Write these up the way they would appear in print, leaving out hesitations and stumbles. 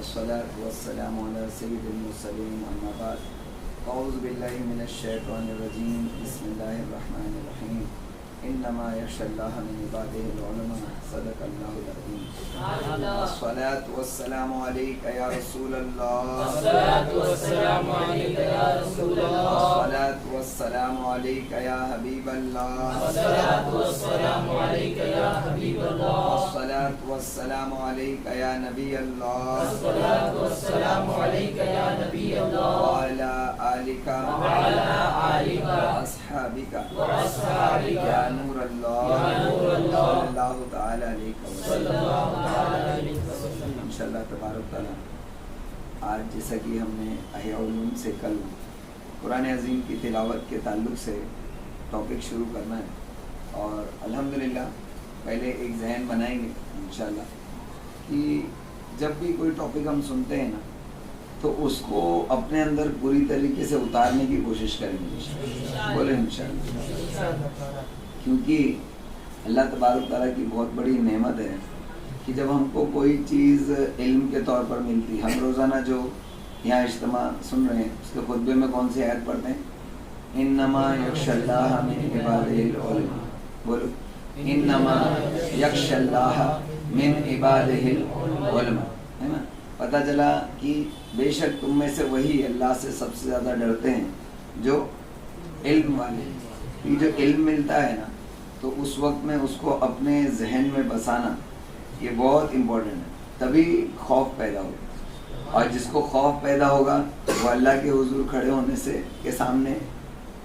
والصلاة والسلام على سيد المرسلين أما بعد أعوذ بالله من الشيطان الرجيم بسم الله الرحمن الرحيم إنما يخشى الله من عباده العلماء صدق الله العظيم الصلاة والسلام عليك يا رسول الله الصلاة والسلام عليك يا رسول الله الصلاة والسلام عليك يا حبيب الله الصلاة والسلام عليك يا حبيب الله الصلاة والسلام عليك يا نبي الله الصلاة والسلام عليك يا نبي الله وعلى آلك وعلى آلك وأصحابك وأصحابك يا نور الله يا نور الله صلی اللہ تعالی علیہ صلی وسلم. اللہ تعالی علیہ وسلم. انشاءاللہ تبارک تعالی آج جیسا کہ ہم نے احیاء علوم سے کل قرآن عظیم کی تلاوت کے تعلق سے ٹاپک شروع کرنا ہے اور الحمدللہ پہلے ایک ذہن بنائیں گے انشاءاللہ کہ جب بھی کوئی ٹاپک ہم سنتے ہیں نا تو اس کو اپنے اندر پوری طریقے سے اتارنے کی کوشش کریں گے. بولے انشاءاللہ. کیونکہ اللہ تبارک تعالیٰ کی بہت بڑی نعمت ہے کہ جب ہم کو کوئی چیز علم کے طور پر ملتی. ہم روزانہ جو یہاں اجتماع سن رہے ہیں اس کے خطبے میں کون سی آیت پڑھتے ہیں؟ انما یخشی اللہ من عبادہ العلماء. بولو انما یخشی اللہ من عبادہ العلماء. ہے نا؟ پتہ چلا کہ بے شک تم میں سے وہی اللہ سے سب سے زیادہ ڈرتے ہیں جو علم والے. یہ جو علم ملتا ہے نا تو اس وقت میں اس کو اپنے ذہن میں بسانا یہ بہت امپورٹنٹ ہے. تبھی خوف پیدا ہوگا اور جس کو خوف پیدا ہوگا وہ اللہ کے حضور کھڑے ہونے سے کے سامنے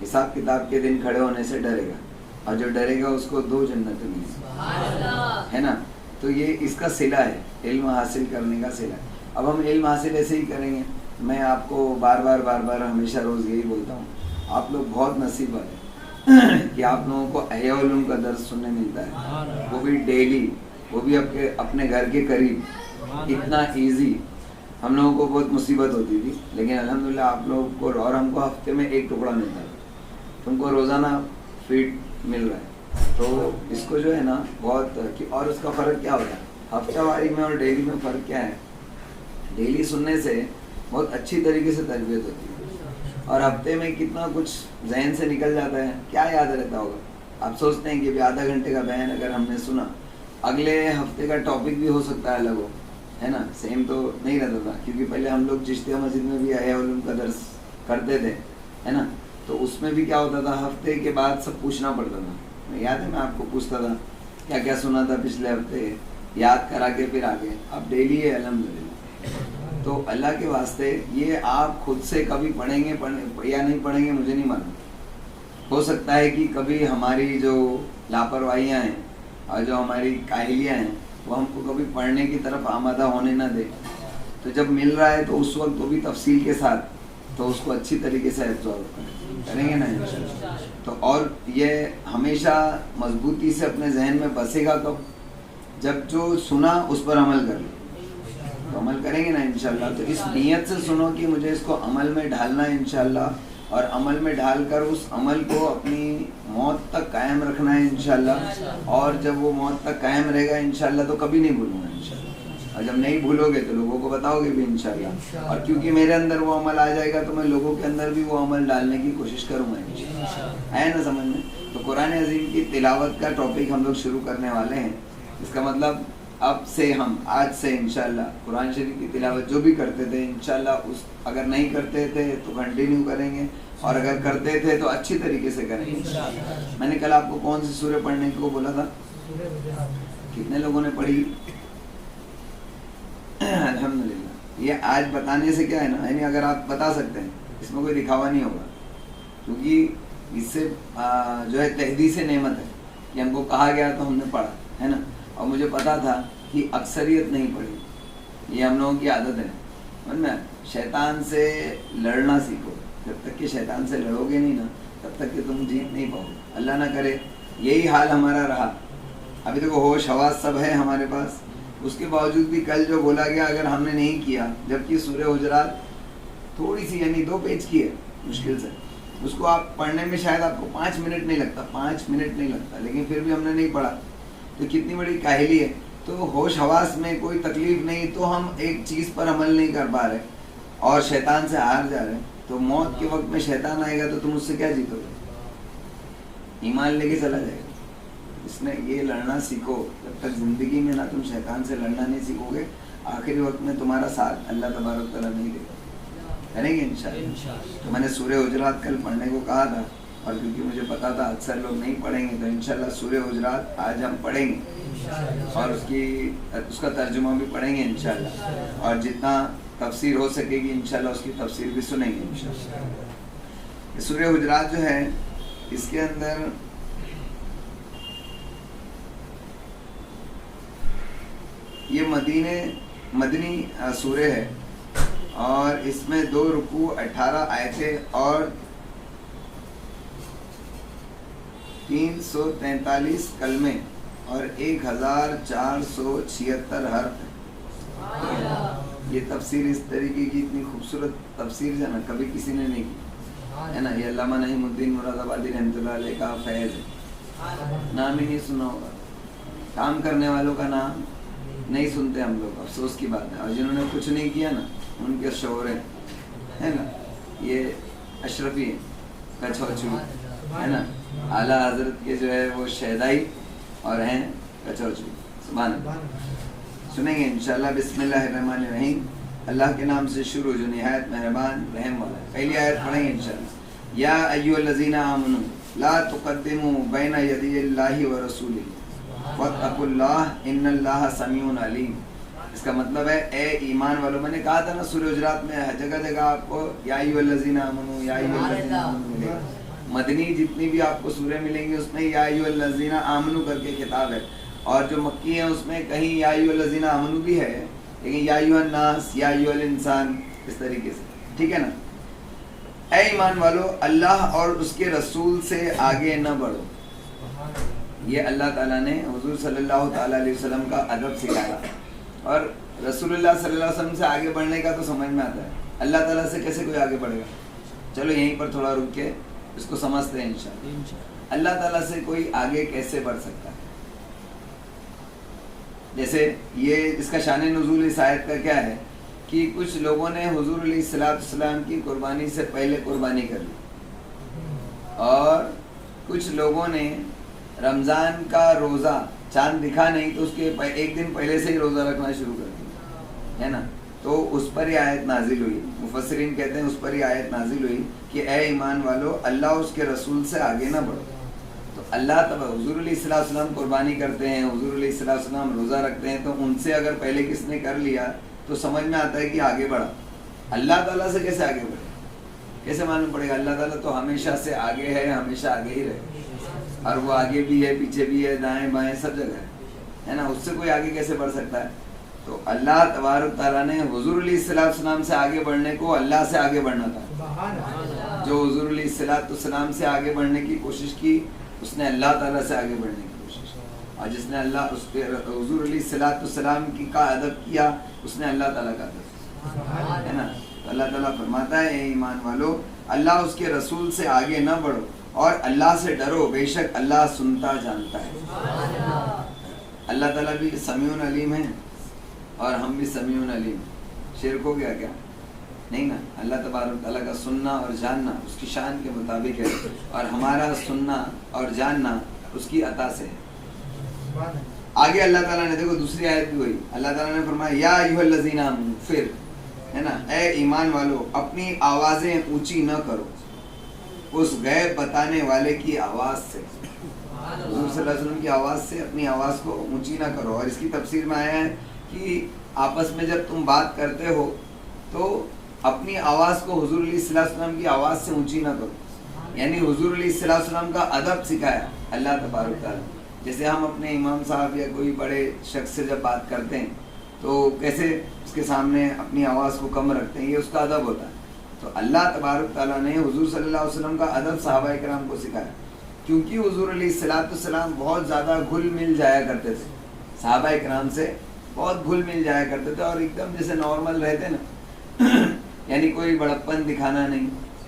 حساب کتاب کے دن کھڑے ہونے سے ڈرے گا اور جو ڈرے گا اس کو 2 جنتیں ملیں ہے نا. تو یہ اس کا صلہ ہے, علم حاصل کرنے کا صلہ ہے. اب ہم علم حاصل ایسے ہی کریں گے. میں آپ کو بار بار ہمیشہ روز یہی بولتا ہوں, آپ لوگ بہت نصیب والے کہ آپ لوگوں کو احیاء علوم کا درس سننے ملتا ہے, وہ بھی ڈیلی, وہ بھی اپنے گھر کے قریب, اتنا ایزی. ہم لوگوں کو بہت مصیبت ہوتی تھی لیکن الحمدللہ آپ لوگوں کو, اور ہم کو ہفتے میں 1 ٹکڑا ملتا ہے, تم کو روزانہ فیڈ مل رہا ہے. تو اس کو جو ہے نا بہت, اور اس کا فرق کیا ہوتا ہے ہفتہ واری میں اور ڈیلی میں فرق کیا ہے؟ ڈیلی سننے سے بہت اچھی طریقے سے تربیت ہوتی ہے اور ہفتے میں کتنا کچھ ذہن سے نکل جاتا ہے, کیا یاد رہتا ہوگا. آپ سوچتے ہیں کہ بھی آدھا گھنٹے کا بیان اگر ہم نے سنا, اگلے ہفتے کا ٹاپک بھی ہو سکتا ہے الگ ہو, ہے نا, سیم تو نہیں رہتا تھا. کیونکہ پہلے ہم لوگ چشتیہ مسجد میں بھی احیاء علوم کا درس کرتے تھے, ہے نا, تو اس میں بھی کیا ہوتا تھا, ہفتے کے بعد سب پوچھنا پڑتا تھا. یاد ہے میں آپ کو پوچھتا تھا کیا کیا سنا تھا پچھلے ہفتے, یاد کرا کے پھر آگے. اب ڈیلی ہے الحمدللہ. تو اللہ کے واسطے یہ آپ خود سے کبھی پڑھیں گے یا نہیں پڑھیں گے مجھے نہیں معلوم. ہو سکتا ہے کہ کبھی ہماری جو لاپرواہیاں ہیں اور جو ہماری کاہلیاں ہیں وہ ہم کو کبھی پڑھنے کی طرف آمادہ ہونے نہ دے. تو جب مل رہا ہے تو اس وقت وہ بھی تفصیل کے ساتھ تو اس کو اچھی طریقے سے ایبزارب کریں گے نا انشاءاللہ. تو اور یہ ہمیشہ مضبوطی سے اپنے ذہن میں بسے گا کب؟ جب جو سنا اس پر عمل کر لیں. تو عمل کریں گے نا انشاءاللہ. تو اس نیت سے سنو کہ مجھے اس کو عمل میں ڈھالنا ہے انشاءاللہ, اور عمل میں ڈھال کر اس عمل کو اپنی موت تک قائم رکھنا ہے انشاءاللہ. اور جب وہ موت تک قائم رہے گا انشاءاللہ تو کبھی نہیں بھولوں گا انشاءاللہ. اور جب نہیں بھولو گے تو لوگوں کو بتاؤ گے بھی انشاءاللہ. اور کیونکہ میرے اندر وہ عمل آ جائے گا تو میں لوگوں کے اندر بھی وہ عمل ڈالنے کی کوشش کروں گا انشاءاللہ. آیا نا سمجھ میں؟ تو قرآن عظیم کی تلاوت کا ٹاپک ہم لوگ شروع کرنے والے ہیں. اس کا مطلب اب سے ہم آج سے انشاءاللہ قرآن شریف کی تلاوت جو بھی کرتے تھے انشاءاللہ اس اگر نہیں کرتے تھے تو کنٹینیو کریں گے, اور اگر کرتے تھے تو اچھی طریقے سے کریں گے. میں نے کل آپ کو کون سی سورہ پڑھنے کو بولا تھا؟ کتنے لوگوں نے پڑھی؟ الحمدللہ. یہ آج بتانے سے کیا ہے نا, یعنی اگر آپ بتا سکتے ہیں اس میں کوئی دکھاوا نہیں ہوگا, کیونکہ اس سے جو ہے تحدیث نعمت ہے کہ ہم کو کہا گیا تو ہم نے پڑھا, ہے نا. اور مجھے پتا تھا کہ اکثریت نہیں پڑھی. یہ ہم لوگوں کی عادت ہے. ورنہ شیطان سے لڑنا سیکھو. جب تک کہ شیطان سے لڑو گے نہیں نا تب تک کہ تم جیت نہیں پاؤ. اللہ نہ کرے یہی حال ہمارا رہا. ابھی دیکھو ہوش حواس سب ہے ہمارے پاس, اس کے باوجود بھی کل جو بولا گیا اگر ہم نے نہیں کیا, جبکہ سورہ حجرات تھوڑی سی یعنی 2 پیج کی ہے مشکل سے, اس کو آپ پڑھنے میں شاید آپ کو 5 منٹ نہیں لگتا, 5 منٹ نہیں لگتا, لیکن پھر بھی ہم نے نہیں پڑھا. تو کتنی بڑی کاہلی ہے. تو ہوش حواس میں کوئی تکلیف نہیں تو ہم ایک چیز پر عمل نہیں کر پا رہے اور شیطان سے ہار جا رہے ہیں، تو موت کے وقت میں شیطان آئے گا تو تم اس سے کیا جیتو گے؟ ایمان لے کے چلا جائے گا۔ اس نے یہ لڑنا سیکھو، جب تک زندگی میں نہ تم شیطان سے لڑنا نہیں سیکھو گے، آخری وقت میں تمہارا ساتھ اللہ تبارک تعالیٰ نہیں دے گا۔ کریں گے انشاءاللہ۔ تو میں نے سورہ حجرات کل پڑھنے کو کہا تھا، اور کیونکہ مجھے پتا تھا اکثر لوگ نہیں پڑھیں گے، تو انشاءاللہ سورہ حجرات آج ہم پڑھیں گے اور اس کا ترجمہ بھی پڑھیں گے انشاءاللہ، اور جتنا تفسیر ہو سکے گی انشاءاللہ اس کی تفسیر بھی سنیں گے انشاءاللہ۔ سورہ حجرات جو ہے اس کے اندر یہ مدنی سورہ ہے، اور اس میں 2 رکوع 18 آیتیں اور 343 کلمے اور 1476 حرف ہیں۔ یہ تفسیر اس طریقے کی اتنی خوبصورت تفسیر ہے نا، کبھی کسی نے نہیں کی ہے نا۔ یہ علامہ نعیم الدین مراد آبادی رحمۃ اللہ علیہ کا فیض ہے، نام ہی نہیں سنا ہوگا۔ کام کرنے والوں کا نام نہیں سنتے ہم لوگ، افسوس کی بات ہے، اور جنہوں نے کچھ نہیں کیا نا ان کے شعرے ہے نا، یہ اشرفی کچھوچو ہے نا، اعلیٰ حضرت کے جو ہے وہ شہدائی اور ہیں کچھوچو۔ سبحان اللہ۔ سنیں گے انشاءاللہ۔ بسم اللہ الرحمن الرحیم، اللہ کے نام سے شروع جو نہایت مہربان رحم والا ہے۔ پہلی آیت پڑھیں گے انشاءاللہ۔ یا ایھا الذین آمنوا لا تقدموا بین یدی اللہ ورسولہ واتقوا اللہ ان اللہ سمیع علیم۔ اس کا مطلب ہے اے ایمان والو، میں نے کہا تھا نا سورہ حجرات میں جگہ جگہ آپ کو یا ایھا الذین آمنوا یا ایھا الذین آمنوا ملے گا۔ مدنی جتنی بھی آپ کو سورہ ملیں گی اس میں یا ایھا الذین آمنوا کر کے کتاب ہے، اور جو مکی ہیں اس میں کہیں یا ایھا الذین آمنوا بھی ہے، لیکن یا ایھا الناس یا ایھا الانسان اس طریقے سے، ٹھیک ہے نا۔ اے ایمان والو، اللہ اور اس کے رسول سے آگے نہ بڑھو۔ یہ اللہ تعالیٰ نے حضور صلی اللہ تعالیٰ علیہ وسلم کا ادب سکھایا، اور رسول اللہ صلی اللہ علیہ وسلم سے آگے بڑھنے کا تو سمجھ میں آتا ہے، اللہ تعالیٰ سے کیسے کوئی آگے بڑھے گا؟ چلو یہیں پر تھوڑا رک کے اس کو سمجھتے ہیں انشاءاللہ۔ اللہ تعالیٰ سے کوئی آگے کیسے بڑھ سکتا ہے؟ جیسے یہ اس کا شان نزول اس آیت کا کیا ہے کہ کچھ لوگوں نے حضور علیہ السلام کی قربانی سے پہلے قربانی کر لی، اور کچھ لوگوں نے رمضان کا روزہ چاند دکھا نہیں تو اس کے ایک دن پہلے سے ہی روزہ رکھنا شروع کر دیا ہے نا، تو اس پر یہ آیت نازل ہوئی۔ مفسرین کہتے ہیں اس پر یہ آیت نازل ہوئی کہ اے ایمان والو، اللہ اس کے رسول سے آگے نہ بڑھو۔ تو اللہ تب حضور علیہ السلام قربانی کرتے ہیں، حضور علیہ السلام روزہ رکھتے ہیں، تو ان سے اگر پہلے کس نے کر لیا تو سمجھ میں آتا ہے کہ آگے بڑھا۔ اللہ تعالیٰ سے کیسے آگے بڑھے؟ کیسے معلوم پڑے گا؟ اللہ تعالیٰ تو ہمیشہ سے آگے ہے، ہمیشہ آگے ہی رہے، اور وہ آگے بھی ہے، پیچھے بھی ہے، دائیں بائیں سب جگہ ہے نا، اس سے کوئی آگے کیسے بڑھ سکتا ہے؟ تو اللہ تبارک تعالیٰ نے حضور علیہ السلام سے آگے بڑھنے کو اللہ سے آگے بڑھنا تھا۔ جو حضور علیہ السلام سے آگے بڑھنے کی کوشش کی اس نے اللہ تعالیٰ سے آگے بڑھنے کی کوشش کی، اور جس نے اللہ اس پہ حضور علیہ السلام کی کا ادب کیا اس نے اللہ تعالیٰ کا ادب ہے نا۔ تو اللہ تعالیٰ فرماتا ہے اے ایمان والو، اللہ اس کے رسول سے آگے نہ بڑھو اور اللہ سے ڈرو، بے شک اللہ سنتا جانتا ہے۔ اللہ تعالیٰ بھی سمیع علیم ہے اور ہم بھی سمیع علیم۔ شرک ہو گیا کیا؟ نہیں نا، اللہ تبارک تعالیٰ کا سننا اور جاننا اس کی شان کے مطابق ہے، اور ہمارا سننا اور جاننا اس کی عطا سے ہے۔ آگے اللہ تعالیٰ نے دیکھو دوسری آیت بھی ہوئی، اللہ تعالیٰ نے فرمایا یا ایھا الذین آمنوا، پھر ہے نا، اے ایمان والو اپنی آوازیں اونچی نہ کرو اس غیب بتانے والے کی آواز سے۔ حضور صلی اللہ علیہ وسلم کی آواز سے اپنی آواز کو اونچی نہ کرو، اور اس کی تفسیر میں آیا ہے کہ آپس میں جب تم بات کرتے ہو تو اپنی آواز کو حضور علیہ السلام کی آواز سے اونچی نہ کرو، یعنی حضور علیہ السلام کا ادب سکھایا اللہ تبارک تعالیٰ۔ جیسے ہم اپنے امام صاحب یا کوئی بڑے شخص سے جب بات کرتے ہیں تو کیسے اس کے سامنے اپنی آواز کو کم رکھتے ہیں، یہ اس کا ادب ہوتا ہے۔ تو اللہ تبارک تعالیٰ نے حضور صلی اللہ علیہ وسلم کا ادب صحابہ کرام کو سکھایا، کیونکہ حضور علیہ السلام بہت زیادہ گھل مل جایا کرتے تھے، صحابہ کرام سے بہت گھل مل جایا کرتے تھے، اور ایک دم جیسے نارمل رہتے نا، یعنی کوئی بڑپن دکھانا نہیں،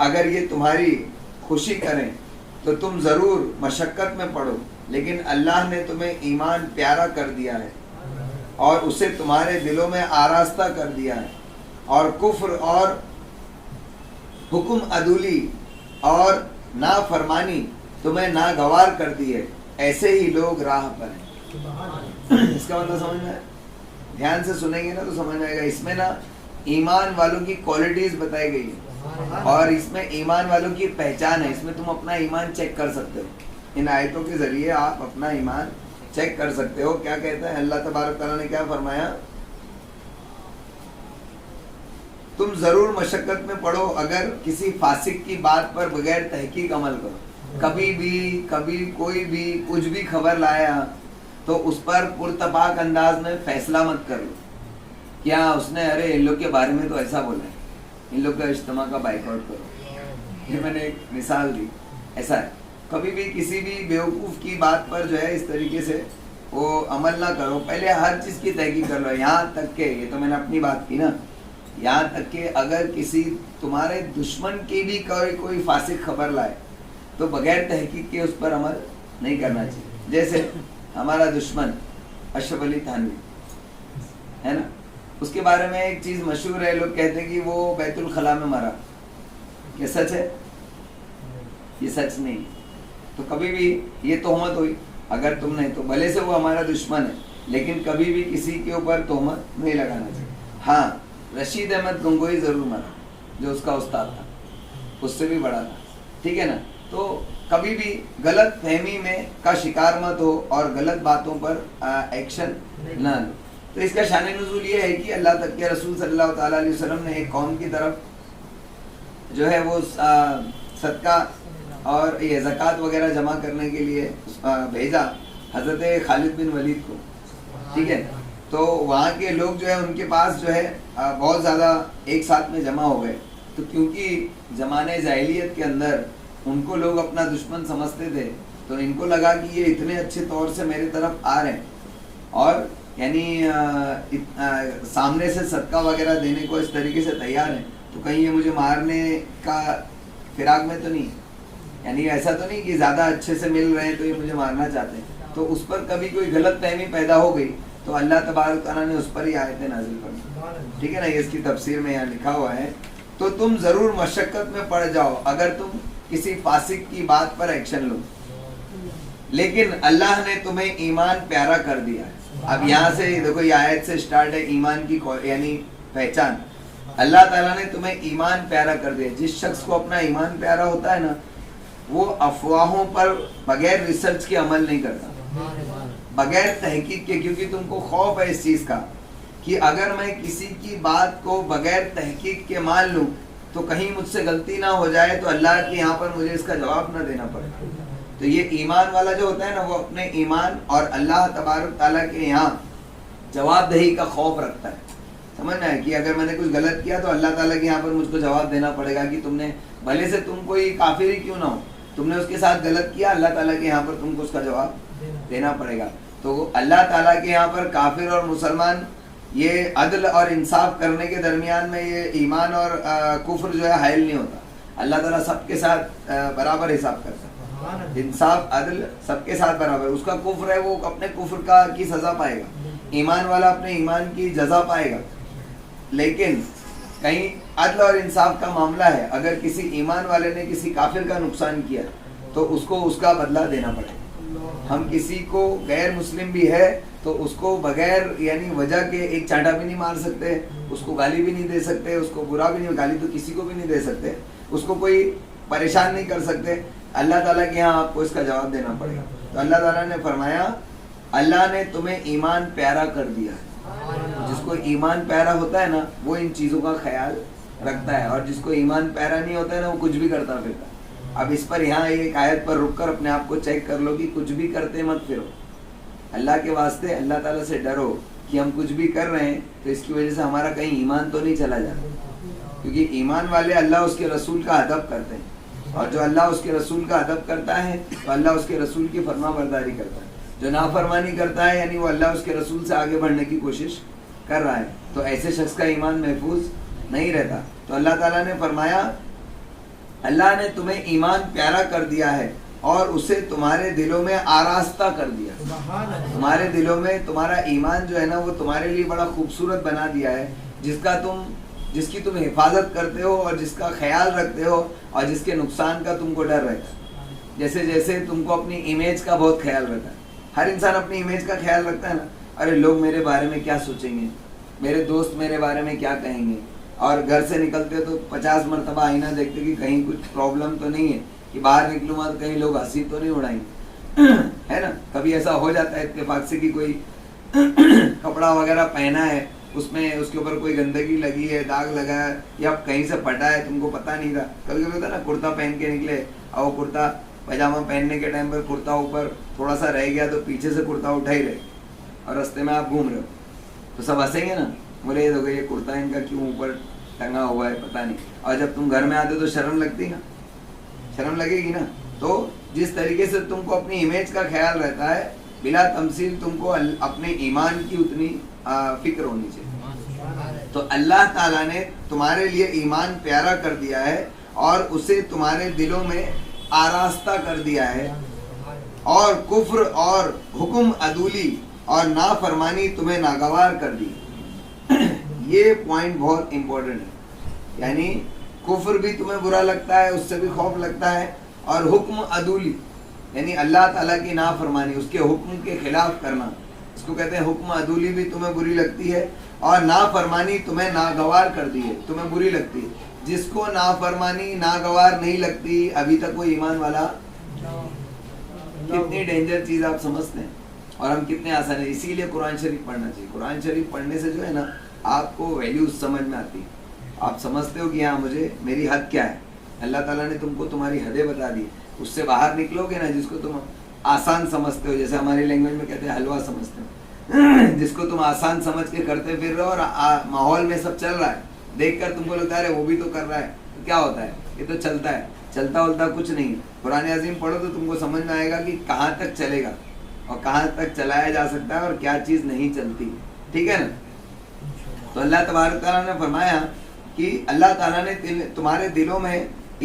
اگر یہ تمہاری خوشی کریں تو تم ضرور مشقت میں پڑو، لیکن اللہ نے تمہیں ایمان پیارا کر دیا ہے اور اسے تمہارے دلوں میں آراستہ کر دیا ہے، اور کفر اور حکم عدولی اور نافرمانی تمہیں ناگوار کر دی ہے، ایسے ہی لوگ راہ پر ہیں۔ اس کا مطلب سمجھ میں آیا؟ دھیان سے سنیں گے نا تو سمجھ میں آئے گا۔ اس میں نا ایمان والوں کی کوالٹیز بتائی گئی ہیں اور اس میں ایمان والوں کی پہچان ہے۔ اس میں تم اپنا ایمان چیک کر سکتے ہو، ان آیتوں کے ذریعے آپ اپنا ایمان چیک کر سکتے ہو۔ کیا کہتا ہے اللہ تبارک تعالیٰ نے؟ کیا فرمایا؟ تم ضرور مشقت میں پڑو اگر کسی فاسق کی بات پر بغیر تحقیق عمل کرو۔ کبھی کوئی بھی کچھ بھی خبر لایا تو اس پر پرتپاک انداز میں فیصلہ مت کر لو، کیا اس نے ارے ان لوگ کے بارے میں تو ایسا بولا ہے، ان لوگ کا اجتماع کا بائیک آؤٹ کرو۔ یہ میں نے ایک مثال دی۔ ایسا ہے کبھی بھی کسی بھی بیوقوف کی بات پر جو ہے اس طریقے سے وہ عمل نہ کرو، پہلے ہر چیز کی تحقیق کر لو، یہاں تک کہ یہ تو میں نے اپنی بات کی نا، یہاں تک کہ اگر کسی تمہارے دشمن کی بھی کوئی فاسق خبر لائے تو بغیر تحقیق کے اس پر عمل نہیں کرنا چاہیے۔ جیسے ہمارا دشمن اشرف علی تھانوی ہے نا، اس کے بارے میں ایک چیز مشہور ہے، لوگ کہتے ہیں کہ وہ بیت الخلاء میں مرا۔ یہ سچ ہے؟ یہ سچ نہیں۔ تو کبھی بھی یہ تہمت ہوئی، اگر تم نے تو بھلے سے وہ ہمارا دشمن ہے لیکن کبھی بھی کسی کے اوپر تہمت نہیں لگانا چاہیے۔ ہاں رشید احمد گنگوئی ضرور مرا جو اس کا استاد تھا، اس سے بھی بڑا تھا، ٹھیک ہے نا۔ تو کبھی بھی غلط فہمی میں کا شکار مت ہو اور غلط باتوں پر ایکشن نہ لو۔ تو اس کا شان نزول یہ ہے کہ اللہ تک کے رسول صلی اللہ تعالیٰ علیہ وسلم نے ایک قوم کی طرف جو ہے وہ صدقہ اور یہ زکوٰۃ وغیرہ جمع کرنے کے لیے بھیجا حضرت خالد بن ولید کو، ٹھیک ہے۔ تو وہاں کے لوگ جو ہے ان کے پاس جو ہے بہت زیادہ ایک ساتھ میں جمع ہو گئے، تو کیونکہ زمانے جاہلیت کے اندر ان کو لوگ اپنا دشمن سمجھتے تھے، تو ان کو لگا کہ یہ اتنے اچھے طور سے میرے طرف آ رہے ہیں اور یعنی سامنے سے صدقہ وغیرہ دینے کو اس طریقے سے تیار ہیں، تو کہیں یہ مجھے مارنے کا فراق میں تو نہیں، یعنی ایسا تو نہیں کہ زیادہ اچھے سے مل رہے ہیں تو یہ مجھے مارنا چاہتے ہیں۔ تو اس پر کبھی کوئی غلط فہمی پیدا ہو گئی تو اللہ تبارک تعالیٰ نے اس پر ہی آیتیں نازل فرمائی، ٹھیک ہے نا۔ یہ اس کی تفسیر میں یہاں لکھا ہوا ہے، تو تم ضرور مشقت میں پڑ جاؤ اگر تم کسی فاسق کی بات پر ایکشن لو، لیکن اللہ نے تمہیں ایمان پیارا کر دیا ہے۔ اب یہاں سے دیکھو یہ آیت سے سٹارٹ ہے ایمان کی یعنی پہچان۔ اللہ تعالیٰ نے تمہیں ایمان پیارا کر دیا۔ جس شخص کو اپنا ایمان پیارا ہوتا ہے نا، وہ افواہوں پر بغیر ریسرچ کے عمل نہیں کرتا، بغیر تحقیق کے، کیونکہ تم کو خوف ہے اس چیز کا کہ اگر میں کسی کی بات کو بغیر تحقیق کے مان لوں تو کہیں مجھ سے غلطی نہ ہو جائے تو اللہ کے یہاں پر مجھے اس کا جواب نہ دینا پڑے۔ تو یہ ایمان والا جو ہوتا ہے نا، وہ اپنے ایمان اور اللہ تبارک تعالیٰ کے یہاں جواب دہی کا خوف رکھتا ہے۔ سمجھنا ہے کہ اگر میں نے کچھ غلط کیا تو اللہ تعالیٰ کے یہاں پر مجھ کو جواب دینا پڑے گا کہ تم نے بھلے سے تم کوئی کافر ہی کیوں نہ ہو، تم نے اس کے ساتھ غلط کیا، اللہ تعالیٰ کے یہاں پر تم کو اس کا جواب دینا پڑے گا۔ تو اللہ تعالیٰ کے یہاں پر کافر اور مسلمان یہ عدل اور انصاف کرنے کے درمیان میں یہ ایمان اور کفر جو ہے حائل نہیں ہوتا۔ اللہ تعالیٰ سب کے ساتھ برابر حساب کرتا ہے، انصاف عدل سب کے ساتھ برابر۔ اس کا کفر ہے وہ اپنے کفر کی سزا پائے گا، ایمان والا اپنے ایمان کی جزا پائے گا۔ لیکن کہیں عدل اور انصاف کا معاملہ ہے، اگر کسی ایمان والے نے کسی کافر کا نقصان کیا تو اس کو اس کا بدلہ دینا پڑے گا۔ ہم کسی کو غیر مسلم بھی ہے تو اس کو بغیر یعنی وجہ کے ایک چانٹا بھی نہیں مار سکتے، اس کو گالی بھی نہیں دے سکتے، اس کو برا بھی نہیں، گالی تو کسی کو بھی نہیں دے سکتے، اس کو کوئی پریشان نہیں کر سکتے۔ اللہ تعالیٰ کے یہاں آپ کو اس کا جواب دینا پڑے گا۔ تو اللہ تعالیٰ نے فرمایا اللہ نے تمہیں ایمان پیارا کر دیا ہے۔ جس کو ایمان پیارا ہوتا ہے نا وہ ان چیزوں کا خیال رکھتا ہے، اور جس کو ایمان پیارا نہیں ہوتا ہے نا وہ کچھ بھی کرتا پھرتا ہے۔ اب اس پر یہاں ایک آیت پر رک کر اپنے آپ کو چیک کر لو کہ کچھ بھی کرتے مت پھرو، اللہ کے واسطے اللہ تعالیٰ سے ڈرو کہ ہم کچھ بھی کر رہے ہیں تو اس کی وجہ سے ہمارا کہیں ایمان تو نہیں چلا جاتا، کیونکہ ایمان والے اللہ اس کے رسول کا ادب کرتے ہیں، اور جو اللہ اس کے رسول کا ادب کرتا ہے تو اللہ اس کے رسول کی فرما برداری کرتا ہے۔ جو نافرمانی کرتا ہے یعنی وہ اللہ اس کے رسول سے آگے بڑھنے کی کوشش کر رہا ہے، تو ایسے شخص کا ایمان محفوظ نہیں رہتا۔ تو اللہ تعالیٰ نے فرمایا اللہ نے تمہیں ایمان پیارا کر دیا ہے اور اسے تمہارے دلوں میں آراستہ کر دیا. تمہارے دلوں میں تمہارا ایمان جو ہے نا وہ تمہارے لیے بڑا خوبصورت بنا دیا ہے، جس کی تم حفاظت کرتے ہو اور جس کا خیال رکھتے ہو اور جس کے نقصان کا تم کو ڈر رہتا ہے. جیسے تم کو اپنی امیج کا بہت خیال رہتا ہے. ہر انسان اپنی امیج کا خیال رکھتا ہے نا. ارے لوگ میرے بارے میں کیا سوچیں گے، میرے دوست میرے بارے میں کیا کہیں گے. اور گھر سے نکلتے تو 50 مرتبہ آئینہ دیکھتے کہ کہیں کچھ پرابلم تو نہیں ہے، کہ باہر نکلوں گا تو کہیں لوگ ہنسی تو نہیں اڑائیں گے، ہے نا. کبھی ایسا ہو جاتا ہے اتفاق سے کہ کوئی کپڑا وغیرہ پہنا ہے، اس کے اوپر کوئی گندگی لگی ہے، داغ لگا ہے یا کہیں سے پھٹا ہے، تم کو پتہ نہیں تھا. کبھی کبھی ہوتا ہے نا کرتا پہن کے نکلے اور وہ کرتا پاجامہ پہننے کے ٹائم پر کرتا اوپر تھوڑا سا رہ گیا تو پیچھے سے کرتا اٹھا ہی رہے اور رستے میں آپ گھوم رہے ہو تو سب ہنسیں گے نا، بولے یہ کرتا ان کا کیوں اوپر ٹنگا ہوا ہے پتہ نہیں. اور جب تم گھر میں آتے تو شرم لگتی نا، شرم لگے گی نا. تو جس طریقے سے تم کو اپنی امیج کا خیال رہتا ہے، بلا تمثیل تم کو اپنے ایمان کی اتنی فکر ہونی چاہیے. تو اللہ تعالیٰ نے تمہارے لیے ایمان پیارا کر دیا ہے اور اسے تمہارے دلوں میں آراستہ کر دیا ہے، اور کفر اور حکم عدولی اور نافرمانی تمہیں ناگوار کر دی. یہ پوائنٹ بہت امپورٹنٹ ہے. یعنی کفر بھی تمہیں برا لگتا ہے، اس سے بھی خوف لگتا ہے، اور حکم عدولی یعنی اللہ تعالیٰ کی نافرمانی، اس کے حکم کے خلاف کرنا، اس کو کہتے ہیں حکم عدولی بھی تمہیں بری لگتی ہے، اور نافرمانی تمہیں ناگوار کر دی ہے، تمہیں بری لگتی ہے. جس کو نافرمانی ناگوار نہیں لگتی ابھی تک وہ ایمان والا. کتنی ڈینجر چیز آپ سمجھتے ہیں اور ہم کتنے آسان ہیں. اسی لیے قرآن شریف پڑھنا چاہیے. قرآن شریف پڑھنے سے جو ہے نا آپ کو ویلیوز سمجھ میں آتی ہے. آپ سمجھتے ہو کہ ہاں مجھے میری حد کیا ہے. اللہ تعالیٰ نے تم کو تمہاری حدیں بتا دی، اس سے باہر نکلو گے نا. جس کو تم آسان سمجھتے ہو، جیسے ہماری لینگویج میں کہتے ہیں حلوہ سمجھتے ہو، جس کو تم آسان سمجھ کے کرتے پھر رہے ہو اور ماحول میں سب چل رہا ہے، دیکھ کر تم کو لگتا ہے وہ بھی تو کر رہا ہے، تو کیا ہوتا ہے یہ تو چلتا ہے. چلتا ولتا کچھ نہیں. قرآن عظیم پڑھو تو تم کو سمجھ میں آئے گا کہ کہاں تک چلے گا اور کہاں تک چلایا جا سکتا ہے اور کیا چیز نہیں چلتی. ٹھیک ہے نا. تو اللہ تبارک تعالیٰ نے فرمایا کہ اللہ تعالیٰ نے تمہارے دلوں میں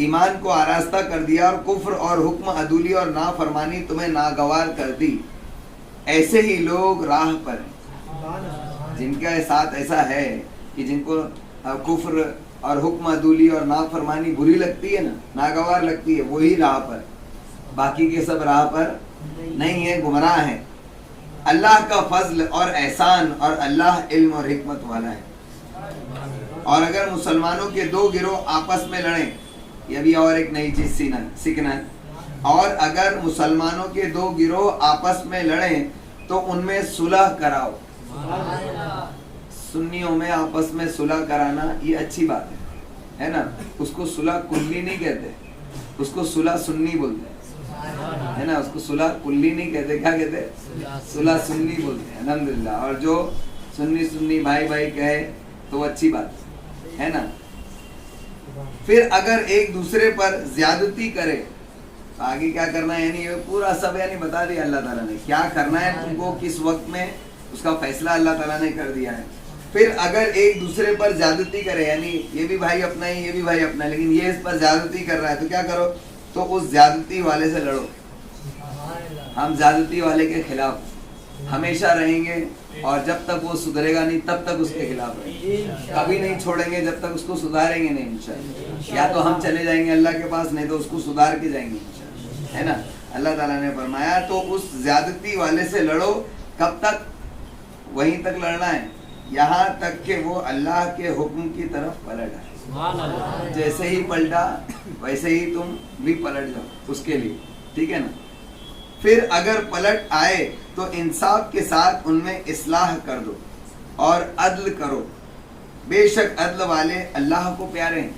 ایمان کو آراستہ کر دیا اور کفر اور حکم عدولی اور نافرمانی تمہیں ناگوار کر دی. ایسے ہی لوگ راہ پر ہیں جن کے ساتھ ایسا ہے کہ جن کو کفر اور حکم عدولی اور نافرمانی بری لگتی ہے نا، ناگوار لگتی ہے، وہی راہ پر. باقی کے سب راہ پر نہیں ہیں، گمراہ ہیں. اللہ کا فضل اور احسان اور اللہ علم اور حکمت والا ہے. اور اگر مسلمانوں کے دو گروہ آپس میں لڑیں، یہ بھی اور ایک نئی چیز سیکھنا ہے. اور اگر مسلمانوں کے دو گروہ آپس میں لڑیں تو ان میں صلح کراؤ. سنیوں میں آپس میں صلح کرانا یہ اچھی بات ہے نا. اس کو صلح کلی نہیں کہتے، اس کو صلح سنی بولتے ہیں، ہے نا. اس کو صلح کلی نہیں کہتے، کیا کہتے ہیں؟ صلح سنی بولتے ہیں. الحمدللہ. اور جو سنی بھائی بھائی کہے تو اچھی بات ہے نا. پھر اگر ایک دوسرے پر زیادتی کرے تو آگے کیا کرنا ہے، یعنی یہ پورا سب یعنی بتا دیا اللہ تعالیٰ نے کیا کرنا ہے تم کو، کس وقت میں، اس کا فیصلہ اللہ تعالیٰ نے کر دیا ہے. پھر اگر ایک دوسرے پر زیادتی کرے، یعنی یہ بھی بھائی اپنا ہے، یہ بھی بھائی اپنا ہے، لیکن یہ اس پر زیادتی کر رہا ہے تو کیا کرو، تو اس زیادتی والے سے لڑو. ہم زیادتی والے کے خلاف ہمیشہ رہیں گے، اور جب تک وہ سدھرے گا نہیں تب تک اس کے خلاف رہیں گے. کبھی نہیں چھوڑیں گے جب تک اس کو سدھاریں گے نہیں انشاءاللہ. یا تو ہم چلے جائیں گے اللہ کے پاس، نہیں تو اس کو سدھار کے جائیں گے انشاءاللہ، ہے نا. اللہ تعالیٰ نے فرمایا تو اس زیادتی والے سے لڑو. کب تک؟ وہیں تک لڑنا ہے یہاں تک کہ وہ اللہ کے حکم کی طرف پلٹ آئے. جیسے ہی پلٹا ویسے ہی تم بھی پلٹ جاؤ اس کے لیے. ٹھیک ہے نا. پھر اگر پلٹ آئے تو انصاف کے ساتھ ان میں اصلاح کر دو اور عدل کرو. بے شک عدل والے اللہ کو پیارے ہیں.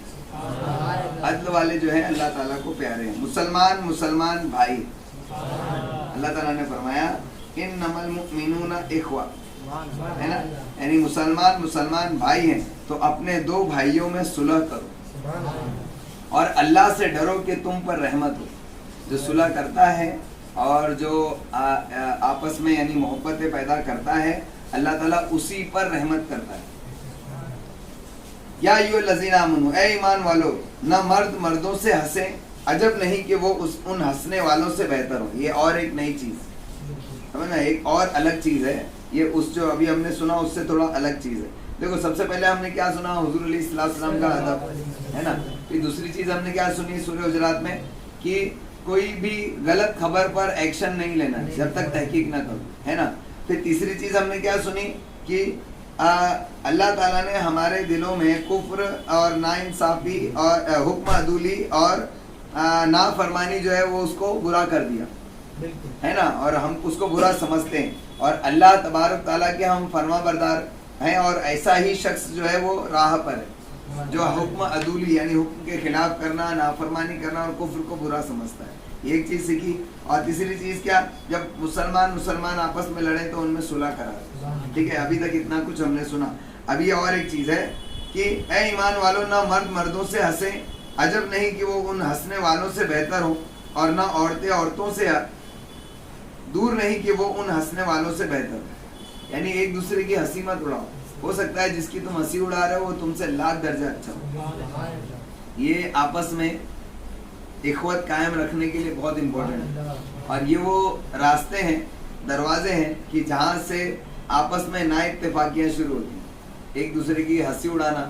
عدل والے جو ہیں اللہ تعالیٰ کو پیارے ہیں. مسلمان بھائی، اللہ تعالیٰ نے فرمایا انما المؤمنون اخوہ، ہے نا. یعنی مسلمان بھائی ہیں تو اپنے دو بھائیوں میں صلح کرو اور اللہ سے ڈرو کہ تم پر رحمت ہو. جو صلح کرتا ہے اور جو آپس میں یعنی محبتیں پیدا کرتا ہے، اللہ تعالیٰ اسی پر رحمت کرتا ہے. یا ایھا آمنو، اے ایمان والو، نہ مرد مردوں سے ہنسے، عجب نہیں کہ وہ ان ہنسنے والوں سے بہتر ہو. یہ اور ایک نئی چیز سمجھنا، ایک اور الگ چیز ہے یہ، اس جو ابھی ہم نے سنا اس سے تھوڑا الگ چیز ہے. دیکھو سب سے پہلے ہم نے کیا سنا، حضور علیہ السلام کا ادب ہے نا. پھر دوسری چیز ہم نے کیا سنی سورہ حجرات میں کہ کوئی بھی غلط خبر پر ایکشن نہیں لینا جب تک تحقیق نہ کرو، ہے نا. پھر تیسری چیز ہم نے کیا سنی کہ اللہ تعالیٰ نے ہمارے دلوں میں کفر اور ناانصافی اور حکم عدولی اور نافرمانی جو ہے وہ اس کو برا کر دیا ہے نا، اور ہم اس کو برا سمجھتے ہیں، اور اللہ تبارک تعالیٰ کے ہم فرما بردار ہیں، اور ایسا ہی شخص جو ہے وہ راہ پر ہے جو حکم عدولی یعنی حکم کے خلاف کرنا، نافرمانی کرنا اور کفر کو برا سمجھتا ہے. یہ ایک چیز سیکھی. اور تیسری چیز کیا، جب مسلمان آپس میں لڑیں تو ان میں صلح کرا. ٹھیک ہے، ابھی تک اتنا کچھ ہم نے سنا. ابھی اور ایک چیز ہے کہ اے ایمان والوں، نہ مرد مردوں سے ہنسے، عجب نہیں کہ وہ ان ہنسنے والوں سے بہتر ہو، اور نہ عورتیں عورتوں سے دور نہیں کہ وہ ان ہنسنے والوں سے بہتر ہو. یعنی ایک دوسرے کی ہنسی مت اڑاؤ. ہو سکتا ہے جس کی تم ہنسی اڑا رہے ہو وہ تم سے لاکھ درجہ اچھا ہو. یہ آپس میں اخوت قائم رکھنے کے لیے بہت امپورٹنٹ ہے، اور یہ وہ راستے ہیں، دروازے ہیں کہ جہاں سے آپس میں نا اتفاقیاں شروع ہوتی ہیں. ایک دوسرے کی ہنسی اڑانا،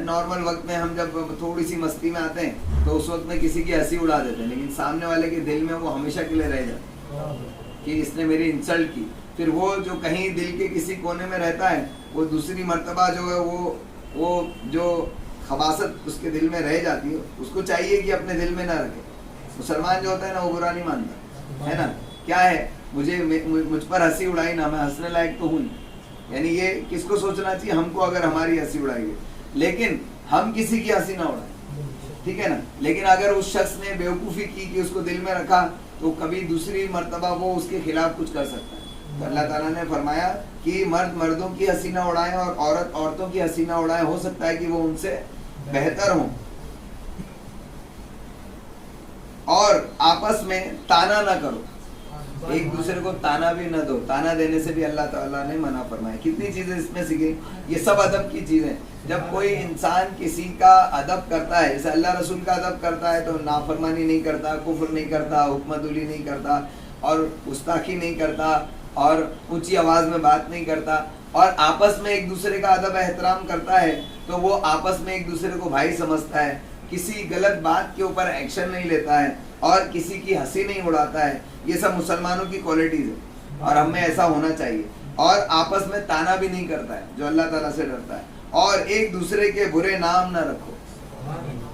نارمل وقت میں ہم جب تھوڑی سی مستی میں آتے ہیں تو اس وقت میں کسی کی ہنسی اڑا دیتے ہیں، لیکن سامنے والے کے دل میں وہ ہمیشہ کے لیے رہ جاتا ہے کہ اس نے میری انسلٹ کی. پھر وہ جو کہیں دل کے کسی کونے میں رہتا ہے وہ دوسری مرتبہ جو ہے وہ جو خباثت اس کے دل میں رہ جاتی ہے اس کو چاہیے کہ اپنے دل میں نہ رکھے. مسلمان جو ہوتا ہے نا وہ برا نہیں مانتا ہے نا. کیا ہے، مجھ پر ہنسی اڑائی نا، میں ہنسنے لائق تو ہوں. یعنی یہ کس کو سوچنا چاہیے، ہم کو اگر ہماری ہنسی اڑائی ہے، لیکن ہم کسی کی ہنسی نہ اڑائیں. ٹھیک ہے نا. لیکن اگر اس شخص نے بیوقوفی کی کہ اس کو دل میں رکھا تو کبھی دوسری مرتبہ وہ اس کے خلاف کچھ کر سکتا ہے. تو اللہ تعالیٰ نے فرمایا کہ مرد مردوں کی ہنسی نہ اڑائیں اور عورت عورتوں کی ہنسی نہ اڑائیں. ہو سکتا ہے کہ وہ ان سے بہتر ہوں. اور آپس میں تانا نہ کرو، ایک دوسرے کو تانا بھی نہ دو. تانا دینے سے بھی اللہ تعالیٰ نے منع فرمایا. کتنی چیزیں اس میں سیکھیں، یہ سب ادب کی چیزیں. جب کوئی انسان کسی کا ادب کرتا ہے، جیسے اللہ رسول کا ادب کرتا ہے، تو نافرمانی نہیں کرتا، کفر نہیں کرتا، حکم عدولی نہیں کرتا، اور گستاخی نہیں کرتا، اور اونچی آواز میں بات نہیں کرتا، اور آپس میں ایک دوسرے کا ادب احترام کرتا ہے، تو وہ آپس میں ایک دوسرے کو بھائی سمجھتا ہے، کسی غلط بات کے اوپر ایکشن نہیں لیتا ہے، اور کسی کی ہنسی نہیں اڑاتا ہے. یہ سب مسلمانوں کی کوالٹیز ہے اور ہم میں ایسا ہونا چاہیے. اور آپس میں تانا بھی نہیں کرتا ہے جو اللہ تعالیٰ سے ڈرتا ہے. اور ایک دوسرے کے برے نام نہ رکھو.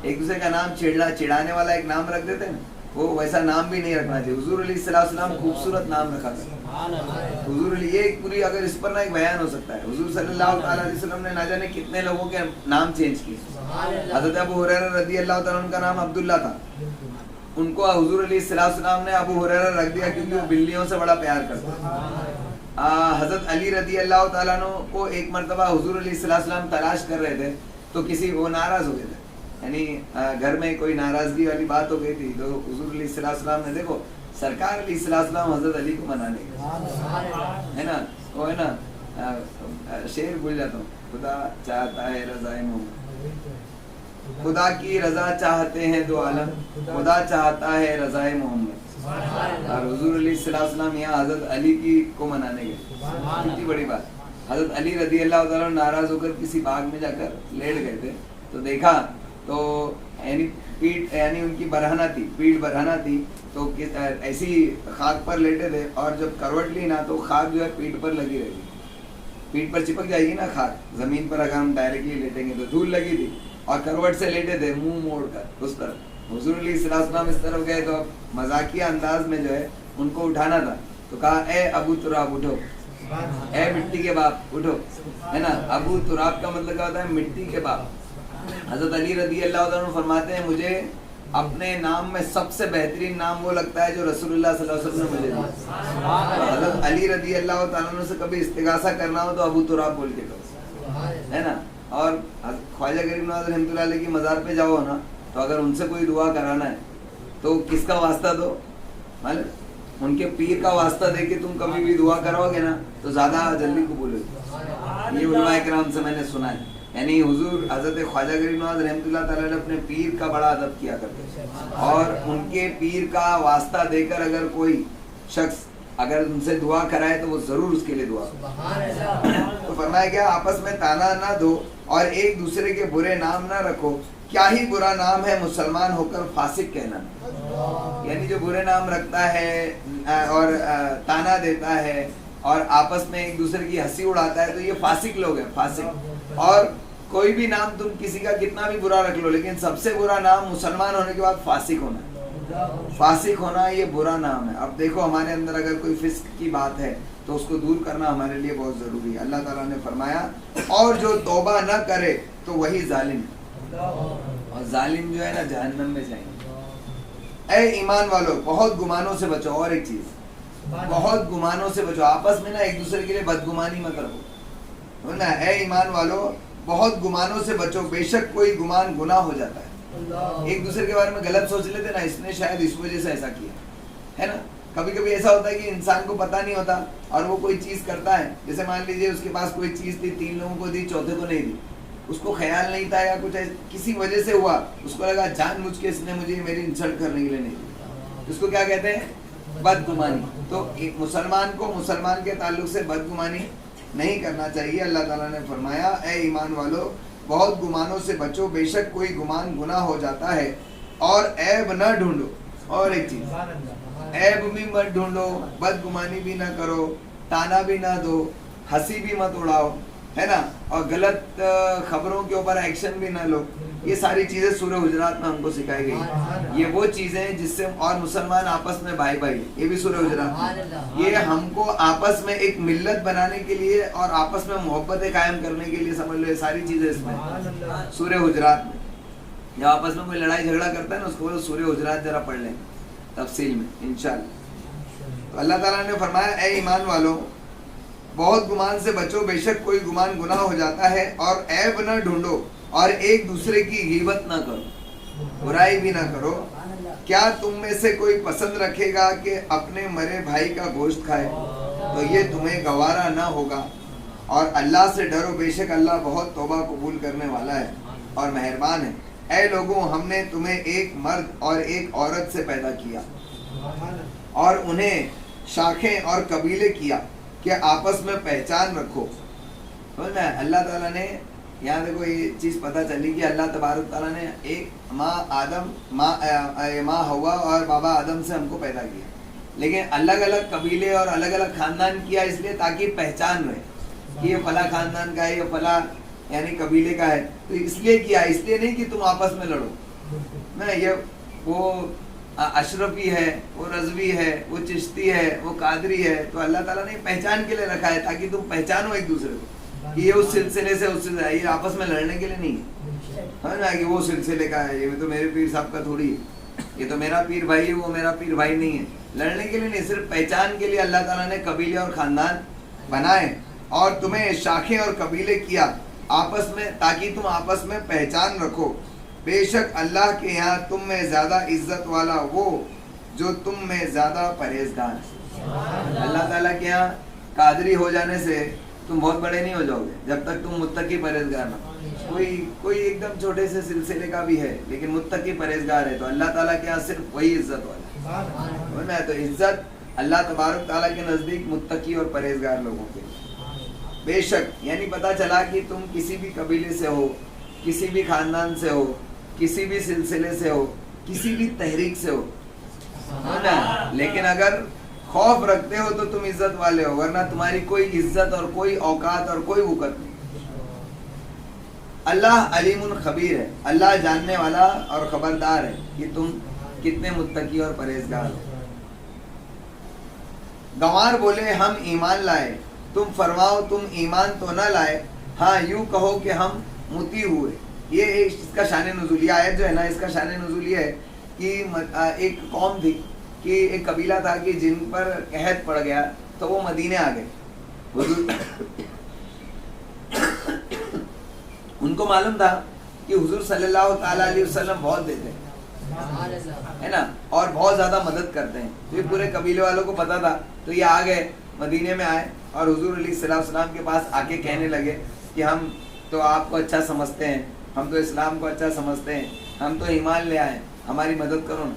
ایک دوسرے کا نام چڑھانے والا ایک نام رکھ دیتے ہیں، وہ ویسا نام بھی نہیں رکھنا چاہیے. حضور علیہ السلام خوبصورت نام رکھا تھا. حضور علیہ یہ ایک پوری، اگر اس پر نہ ایک بیان ہو سکتا ہے. حضور صلی اللہ تعالیٰ علیہ وسلم نے نہ جانے کتنے لوگوں کے نام چینج کیے. حضرت ابو حریرہ رضی اللہ تعالیٰ عنہ کا نام عبداللہ تھا، ان کو حضور علیہ السلام نے ابو حریرہ رکھ دیا کیونکہ وہ بلیوں سے بڑا پیار کرتا. حضرت علی رضی اللہ تعالیٰ عنہ کو ایک مرتبہ حضور علیہ السلام تلاش کر رہے تھے تو وہ ناراض ہو گئے تھے، یعنی گھر میں کوئی ناراضگی والی بات ہو گئی تھی. تو حضور علیہ السلام نے دیکھو سرکار علیہ السلام حضرت علی کو منانے گئے، ہے نا. وہ ہے نا شعر بھول جاتا ہوں، خدا چاہتا ہے رضائے محمد، خدا کی رضا چاہتے ہیں دو عالم، خدا چاہتا ہے رضائے محمد. اور حضور علیہ السلام یہاں حضرت علی کی کو منانے گئے. کتنی بڑی بات. حضرت علی رضی اللہ تعالیٰ ناراض ہو کر کسی باغ میں جا کر لیٹ گئے تھے، تو دیکھا تو یعنی ان کی برہنہ تھی، پیٹھ برہنہ تھی، تو ایسی خاک پر لیٹے تھے، اور جب کروٹ لی نا تو خاک جو ہے پیٹھ پر لگی رہے گی. پیٹھ پر چپک جائے گی نا خاک، زمین پر اگر ہم ڈائریکٹلی لیٹیں گے تو دھول لگی تھی، اور کروٹ سے لیٹے تھے منہ موڑ کر اس طرف. حضور علیہ السلام اس طرف گئے تو مذاقیہ انداز میں جو ہے ان کو اٹھانا تھا، تو کہا اے ابو تراب اٹھو، اے مٹی کے باپ اٹھو، ہے نا. ابو تراب کا مطلب کیا ہوتا ہے؟ مٹی کے باپ. حضرت علی رضی اللہ عنہ فرماتے ہیں مجھے اپنے نام میں سب سے بہترین نام وہ لگتا ہے جو رسول اللہ صلی اللہ علیہ وسلم نے مجھے دیا. حضرت علی رضی اللہ تعالیٰ عنہ سے کبھی استغاثہ کرنا ہو تو ابو تراب بول کے کرو، ہے نا. اور خواجہ غریب نواز رحمۃ اللہ علیہ کی مزار پہ جاؤ نا، تو اگر ان سے کوئی دعا کرانا ہے تو کس کا واسطہ دو؟ ان کے پیر کا واسطہ دے کے تم کبھی بھی دعا کراؤ گے نا تو زیادہ جلدی قبول ہوگی. یہ علماء کرام سے میں نے سنا ہے. یعنی حضور حضرت خواجہ غریب نواز رحمۃ اللہ تعالیٰ نے اپنے پیر کا بڑا ادب کیا کرتے تھے، اور ان کے پیر کا واسطہ دے کر اگر کوئی شخص اگر ان سے دعا کرائے تو وہ ضرور اس کے لیے دعا کرے۔ تو فرمایا گیا آپس میں تانا نہ دو اور ایک دوسرے کے برے نام نہ رکھو، کیا ہی برا نام ہے مسلمان ہو کر فاسق کہنا۔ یعنی جو برے نام رکھتا ہے اور تانا دیتا ہے اور آپس میں ایک دوسرے کی ہنسی اڑاتا ہے تو یہ فاسق لوگ ہیں، فاسق۔ اور کوئی بھی نام تم کسی کا کتنا بھی برا رکھ لو، لیکن سب سے برا نام مسلمان ہونے کے بعد فاسق ہونا ہے۔ فاسق ہونا یہ برا نام ہے۔ اب دیکھو ہمارے اندر اگر کوئی فسق کی بات ہے تو اس کو دور کرنا ہمارے لیے بہت ضروری ہے۔ اللہ تعالیٰ نے فرمایا اور جو توبہ نہ کرے تو وہی ظالم ہے، اور ظالم جو ہے نا جہنم میں جائیں گے۔ اے ایمان والو بہت گمانوں سے بچو، اور ایک چیز بہت گمانوں سے بچو، آپس میں نا ایک دوسرے کے لیے بدگمانی مت رکھو نا۔ اے ایمان والو بہت گمانوں سے بچو، بے شک کوئی گمان گناہ ہو جاتا ہے۔ ایک دوسرے کے بارے میں غلط سوچ لیتے نا، اس نے شاید اس وجہ سے ایسا کیا ہے نا۔ کبھی کبھی ایسا ہوتا ہے کہ انسان کو پتہ نہیں ہوتا اور وہ کوئی چیز کرتا ہے، جیسے مان لیجئے اس کے پاس کوئی چیز تھی، 3 لوگوں کو دی، چوتھے کو نہیں دی، اس کو خیال نہیں تھا یا کچھ کسی وجہ سے ہوا، اس کو لگا جان بوجھ کے اس نے مجھے میری انسلٹ کرنے کے لیے نہیں دی، اس کو کیا کہتے ہیں؟ بدگمانی۔ تو مسلمان کو مسلمان کے تعلق سے بدگمانی نہیں کرنا چاہیے۔ اللہ تعالیٰ نے فرمایا اے ایمان والو بہت گمانوں سے بچو، بے شک کوئی گمان گناہ ہو جاتا ہے، اور عیب نہ ڈھونڈو۔ اور ایک چیز عیب بھی مت ڈھونڈو، بدگمانی بھی نہ کرو، تانا بھی نہ دو، ہنسی بھی مت اڑاؤ، ہے نا، اور غلط خبروں کے اوپر ایکشن بھی نہ لو۔ یہ ساری چیزیں سورہ حجرات میں ہم کو سکھائی گئی۔ یہ وہ چیزیں جس سے اور مسلمان آپس میں بھائی بھائی، یہ بھی سورہ حجرات میں، یہ ہم کو آپس میں ایک ملت بنانے کے لیے اور آپس میں محبتیں قائم کرنے کے لیے سمجھ لو، یہ ساری چیزیں اس میں سورہ حجرات میں۔ جب آپس میں کوئی لڑائی جھگڑا کرتا ہے نا، اس کو سورہ حجرات ذرا پڑھ لیں تفصیل میں انشاءاللہ۔ تو اللہ تعالیٰ نے فرمایا اے ایمان والو بہت گمان سے بچو، بے شک کوئی گمان گناہ ہو جاتا ہے، اور عیب نہ ڈھونڈو اور ایک دوسرے کی غیبت نہ کرو، برائی بھی نہ کرو۔ کیا تم میں سے کوئی پسند رکھے گا کہ اپنے مرے بھائی کا گوشت کھائے؟ تو یہ تمہیں گوارا نہ ہوگا، اور اللہ سے ڈرو، بے شک اللہ بہت توبہ قبول کرنے والا ہے اور مہربان ہے۔ اے لوگوں ہم نے تمہیں ایک مرد اور ایک عورت سے پیدا کیا اور انہیں شاخیں اور قبیلے کیا کہ آپس میں پہچان رکھو۔ اللہ تعالیٰ نے یہاں دیکھو یہ چیز پتہ چلی کہ اللہ تبارک تعالیٰ نے ایک ماں ہوا اور بابا آدم سے ہم کو پیدا کیا، لیکن الگ الگ قبیلے اور الگ الگ خاندان کیا اس لیے تاکہ پہچان رہے کہ یہ فلاں خاندان کا ہے، یہ فلاں یعنی قبیلے کا ہے۔ تو اس لیے کیا، اس لیے نہیں کہ تم آپس میں لڑو نا، یہ وہ اشرفی ہے، وہ رضوی ہے، وہ چشتی ہے، وہ قادری ہے، تو اللہ تعالیٰ نے پہچان کے لیے رکھا ہے تاکہ تم پہچانو ایک دوسرے کو کہ یہ اس سلسلے سے اس سے، یہ آپس میں لڑنے کے لیے نہیں ہے نا کہ وہ سلسلے کا ہے، یہ تو میرے پیر صاحب کا تھوڑی ہے، یہ تو میرا پیر بھائی ہے، وہ میرا پیر بھائی نہیں ہے۔ لڑنے کے لیے نہیں، صرف پہچان کے لیے اللہ تعالیٰ نے قبیلے اور خاندان بنائے اور تمہیں شاخیں اور قبیلے کیا آپس میں تاکہ تم آپس میں پہچان رکھو۔ بے شک اللہ کے یہاں تم میں زیادہ عزت والا وہ جو تم میں زیادہ پرہیزگار ہے۔ اللہ تعالیٰ کے یہاں قادری ہو جانے سے تم بہت بڑے نہیں ہو جاؤ گے جب تک تم متقی پرہیزگار نہ۔ کوئی ایک دم چھوٹے سے سلسلے کا بھی ہے لیکن متقی پرہیزگار ہے تو اللہ تعالیٰ کے یہاں صرف وہی عزت والا ہے۔ تو عزت اللہ تبارک تعالیٰ کے نزدیک متقی اور پرہیزگار لوگوں کے۔ بے شک یعنی پتہ چلا کہ تم کسی بھی قبیلے سے ہو، کسی بھی خاندان سے ہو، کسی بھی سلسلے سے ہو، کسی بھی تحریک سے ہو نا، لیکن اگر خوف رکھتے ہو تو تم عزت والے ہو، ورنہ تمہاری کوئی عزت اور کوئی اوقات اور کوئی وقت نہیں۔ اللہ علیم خبیر ہے، اللہ جاننے والا اور خبردار ہے کہ تم کتنے متقی اور پرہیزگار ہو۔ گنوار بولے ہم ایمان لائے، تم فرماؤ تم ایمان تو نہ لائے، ہاں یوں کہو کہ ہم مطیع ہوئے۔ یہ اس کا شان نزولیہ آیت جو ہے نا، اس کا شان نزولیہ ہے کہ ایک قوم تھی کہ ایک قبیلہ تھا کہ جن پر قحط پڑ گیا تو وہ مدینے آ گئے۔ ان کو معلوم تھا کہ حضور صلی اللہ تعالیٰ علیہ وسلم بہت دیتے ہیں ہے نا، اور بہت زیادہ مدد کرتے ہیں، تو یہ پورے قبیلے والوں کو پتا تھا، تو یہ آ گئے، مدینے میں آئے اور حضور علیہ السلام کے پاس آ کے کہنے لگے کہ ہم تو آپ کو اچھا سمجھتے ہیں, ہم تو اسلام کو اچھا سمجھتے ہیں, ہم تو ایمان لے آئے, ہماری مدد کرو نا.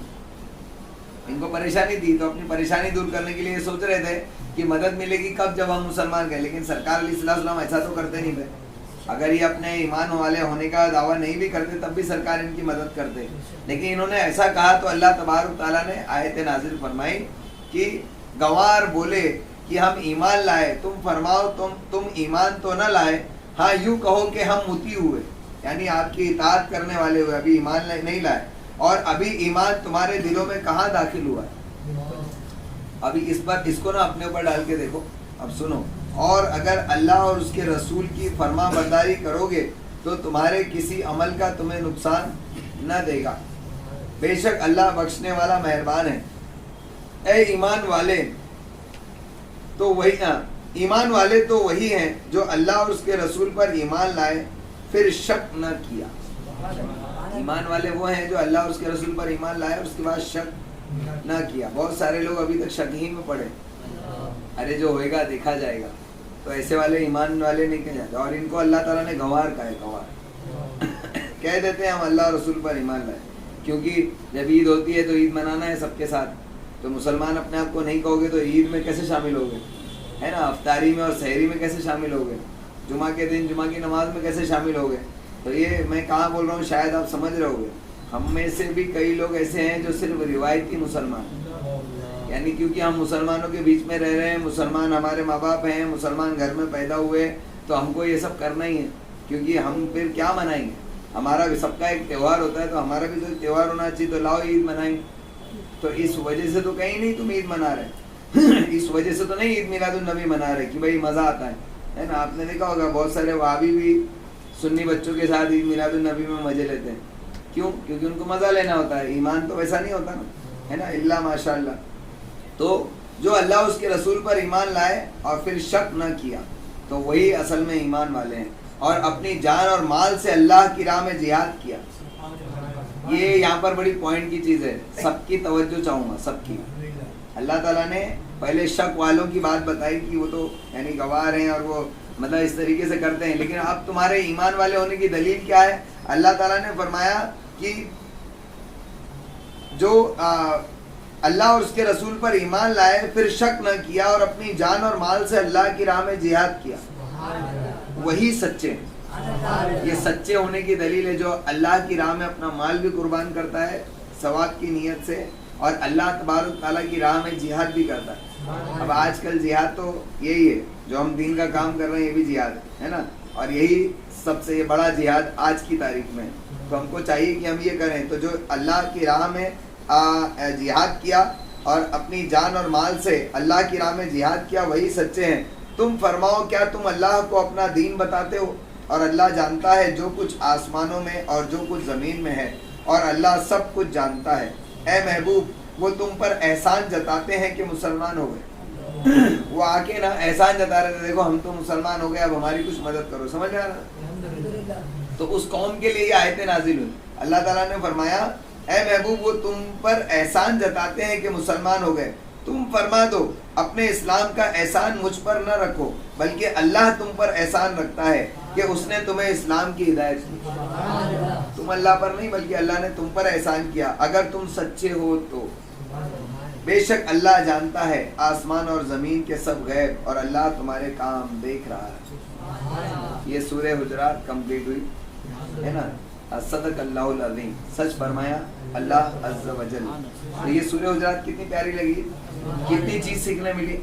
ان کو پریشانی دی تو اپنی پریشانی دور کرنے کے لیے یہ سوچ رہے تھے کہ مدد ملے گی کب, جب ہم مسلمان گئے. لیکن سرکار علیہ السلام ایسا تو کرتے نہیں تھے. اگر یہ اپنے ایمان والے ہونے کا دعویٰ نہیں بھی کرتے تب بھی سرکار ان کی مدد کرتے. لیکن انہوں نے ایسا کہا تو اللہ تبارک تعالیٰ نے آیت نازل فرمائی کہ گوار بولے کہ ہم ایمان لائے, تم فرماؤ تم ایمان تو نہ لائے, ہاں یوں کہو کہ ہم مطیع ہوئے, یعنی آپ کی اطاعت کرنے والے ہوئے, ابھی ایمان نہیں لائے. اور ابھی ایمان تمہارے دلوں میں کہاں داخل ہوا ہے؟ ابھی اس کو نا اپنے اوپر ڈال کے دیکھو. اب سنو, اور اگر اللہ اور اس کے رسول کی فرما برداری کرو گے تو تمہارے کسی عمل کا تمہیں نقصان نہ دے گا, بے شک اللہ بخشنے والا مہربان ہے. اے ایمان والے تو وہی ہیں جو اللہ اور اس کے رسول پر ایمان لائے پھر شک نہ کیا. ایمان والے وہ ہیں جو اللہ اور اس کے رسول پر ایمان لائے اور اس کے بعد شک نہ کیا. بہت سارے لوگ ابھی تک شک ہی میں پڑے, ارے جو ہوئے گا دیکھا جائے گا. تو ایسے والے ایمان والے نہیں کہے جاتے, اور ان کو اللہ تعالیٰ نے گوار کہا ہے. گوار کہہ دیتے ہیں ہم اللہ اور رسول پر ایمان لائے, کیونکہ جب عید ہوتی ہے تو عید منانا ہے سب کے ساتھ. تو مسلمان اپنے آپ کو نہیں کہو گے تو عید میں کیسے شامل ہوگے, ہے نا؟ افطاری میں اور سحری میں کیسے شامل ہوگے, جمعہ کے دن جمعہ کی نماز میں کیسے شامل ہوگے؟ تو یہ میں کہاں بول رہا ہوں شاید آپ سمجھ رہے ہوگے. ہم میں سے بھی کئی لوگ ایسے ہیں جو صرف روایتی مسلمان ہیں, یعنی کیونکہ ہم مسلمانوں کے بیچ میں رہ رہے ہیں, مسلمان ہمارے ماں باپ ہیں, مسلمان گھر میں پیدا ہوئے, تو ہم کو یہ سب کرنا ہی ہے. کیونکہ ہم پھر کیا منائیں گے؟ ہمارا بھی سب کا ایک تہوار ہوتا ہے, تو ہمارا بھی تو ایک تہوار ہونا چاہیے, تو لاؤ عید منائیں. تو اس وجہ سے تو کہیں نہیں تم عید منا رہے, اس وجہ سے تو نہیں عید میلاد النبی منا رہے کہ بھائی مزہ آتا ہے نا. آپ نے دیکھا ہوگا بہت سارے وہابی بھی سنی بچوں کے ساتھ عید میلاد النبی میں مزے لیتے ہیں. کیوں؟ کیونکہ ان کو مزہ لینا ہوتا ہے. ایمان تو ویسا نہیں ہوتا نا, ہے نا, اللہ ماشاء اللہ. تو جو اللہ اس کے رسول پر ایمان لائے اور پھر شک نہ کیا تو وہی اصل میں ایمان والے ہیں, اور اپنی جان اور مال سے اللہ کی راہ میں جہاد کیا. یہ یہاں پر بڑی پوائنٹ کی چیز ہے, سب کی توجہ چاہوں گا, سب کی. اللہ تعالیٰ نے پہلے شک والوں کی بات بتائی کہ وہ تو یعنی گوار ہیں اور وہ مطلب اس طریقے سے کرتے ہیں, لیکن اب تمہارے ایمان والے ہونے کی دلیل کیا ہے؟ اللہ تعالیٰ نے فرمایا کہ جو اللہ اور اس کے رسول پر ایمان لائے پھر شک نہ کیا اور اپنی جان اور مال سے اللہ کی راہ میں جہاد کیا, وہی سچے ہیں. یہ سچے ہونے کی دلیل ہے جو اللہ کی راہ میں اپنا مال بھی قربان کرتا ہے ثواب کی نیت سے, اور اللہ تبارک تعالیٰ کی راہ میں جہاد بھی کرتا ہے. اب آج کل جہاد تو یہی ہے, جو ہم دین کا کام کر رہے ہیں یہ بھی جہاد ہے نا, اور یہی سب سے بڑا جہاد آج کی تاریخ میں. تو ہم کو چاہیے کہ ہم یہ کریں. تو جو اللہ کی راہ میں جہاد کیا اور اپنی جان اور مال سے اللہ کی راہ میں جہاد کیا, وہی سچے ہیں. تم فرماؤ کیا تم اللہ کو اپنا دین بتاتے ہو, اور اللہ جانتا ہے جو کچھ آسمانوں میں اور جو کچھ زمین میں ہے, اور اللہ سب کچھ جانتا ہے. اے محبوب وہ تم پر احسان جتاتے ہیں کہ مسلمان ہو گئے. وہ آ کے نا احسان جتا رہے تھے, دیکھو ہم تو مسلمان ہو گئے, اب ہماری کچھ مدد کرو. سمجھ میں آ رہا؟ تو اس قوم کے لیے یہ آیتیں نازل ہوئی. اللہ تعالیٰ نے فرمایا اے محبوب وہ تم پر احسان جتاتے ہیں کہ مسلمان ہو گئے, تم فرما دو اپنے اسلام کا احسان مجھ پر نہ رکھو, بلکہ اللہ تم پر احسان رکھتا ہے کہ اس نے تمہیں اسلام کی ہدایت کی. تم اللہ پر نہیں بلکہ اللہ نے تم پر احسان کیا, اگر تم سچے ہو تو. بے شک اللہ جانتا ہے آسمان اور زمین کے سب غیب, اور اللہ تمہارے کام دیکھ رہا ہے. یہ سورہ حجرات کمپلیٹ ہوئی, ہے نا. صدق اللہ العظیم, سچ فرمایا اللہ عز و جل. تو یہ سورہ حجرات کتنی پیاری لگی, کتنی چیز سیکھنے ملی.